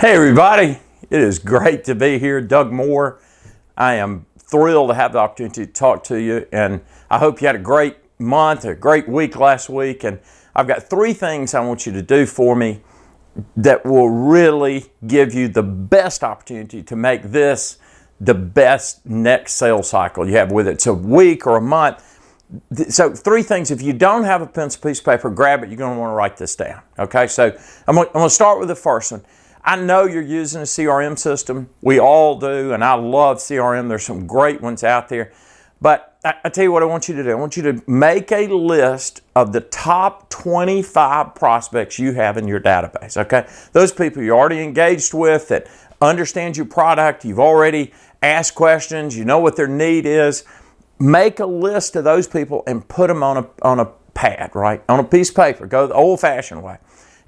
Hey everybody, it is great to be here. Doug Moore. I am thrilled to have the opportunity to talk to you, and I hope you had a great month, a great week last week, and I've got 3 things I want you to do for me that will really give you the best opportunity to make this the best next sales cycle you have with it. It's a week or a month. So 3 things. If you don't have a pencil, piece of paper, grab it. You're going to want to write this down. Okay, so I'm going to start with the first one. I know you're using a CRM system. We all do, and I love CRM. There's some great ones out there. But I tell you what I want you to do. I want you to make a list of the top 25 prospects you have in your database, okay? Those people you're already engaged with, that understand your product, you've already asked questions, you know what their need is. Make a list of those people and put them on a pad, right? On a piece of paper. Go the old-fashioned way.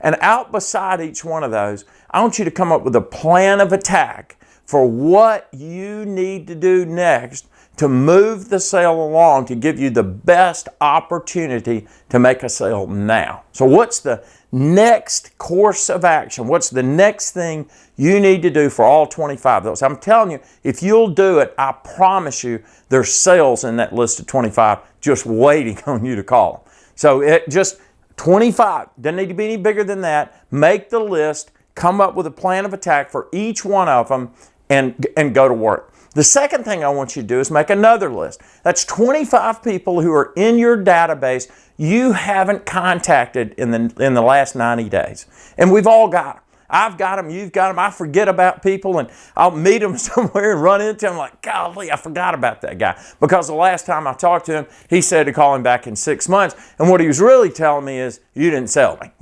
And out beside each one of those, I want you to come up with a plan of attack for what you need to do next to move the sale along to give you the best opportunity to make a sale now. So what's the next course of action? What's the next thing you need to do for all 25 of those? I'm telling you, if you'll do it, I promise you there's sales in that list of 25 just waiting on you to call them. So it just 25, doesn't need to be any bigger than that. Make the list, come up with a plan of attack for each one of them, and go to work. The second thing I want you to do is make another list. That's 25 people who are in your database you haven't contacted in the last 90 days. And we've all got them. I've got them, you've got them. I forget about people, and I'll meet them somewhere and run into them like, golly, I forgot about that guy. Because the last time I talked to him, he said to call him back in 6 months. And what he was really telling me is, you didn't sell me.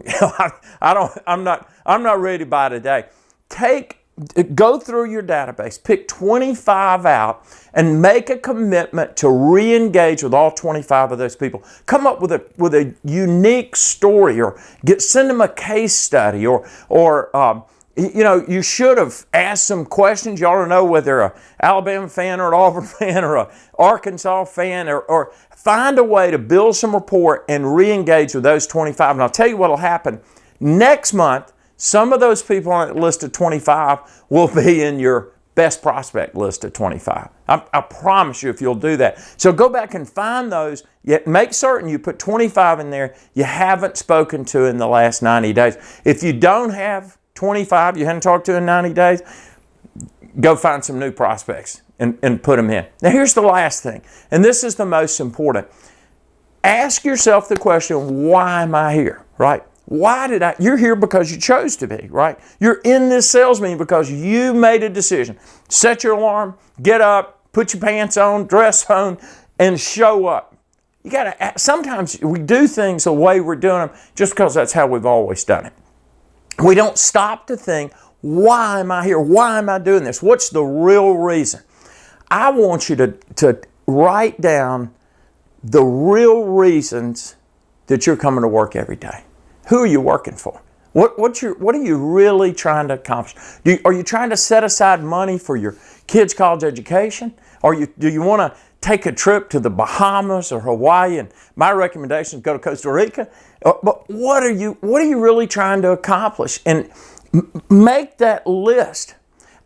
I'm not ready to buy today. Go through your database, pick 25 out, and make a commitment to re-engage with all 25 of those people. Come up with a unique story, or send them a case study, or you should have asked some questions. You ought to know whether they're an Alabama fan or an Auburn fan or an Arkansas fan, or find a way to build some rapport and re-engage with those 25. And I'll tell you what will happen. Next month, some of those people on that list of 25 will be in your best prospect list of 25. I promise you if you'll do that. So go back and find those. Yet make certain you put 25 in there you haven't spoken to in the last 90 days. If you don't have 25 you hadn't talked to in 90 days, go find some new prospects and put them in. Now here's the last thing, and this is the most important. Ask yourself the question, why am I here, right? You're here because you chose to be, right? You're in this sales meeting because you made a decision. Set your alarm, get up, put your pants on, dress on, and show up. Sometimes we do things the way we're doing them just because that's how we've always done it. We don't stop to think, why am I here? Why am I doing this? What's the real reason? I want you to write down the real reasons that you're coming to work every day. Who are you working for? What are you really trying to accomplish? Are you trying to set aside money for your kids' college education? Do you want to take a trip to the Bahamas or Hawaii? And my recommendation is go to Costa Rica. But what are you really trying to accomplish? And make that list,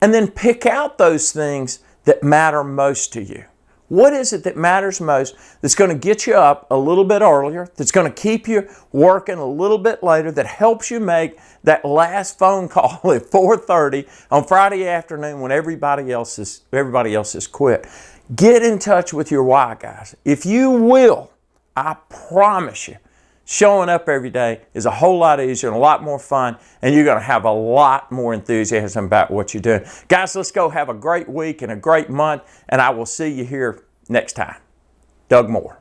and then pick out those things that matter most to you. What is it that matters most that's going to get you up a little bit earlier, that's going to keep you working a little bit later, that helps you make that last phone call at 4:30 on Friday afternoon when everybody else has quit? Get in touch with your why, guys. If you will, I promise you, showing up every day is a whole lot easier and a lot more fun, and you're going to have a lot more enthusiasm about what you're doing. Guys, let's go have a great week and a great month, and I will see you here next time. Doug Moore.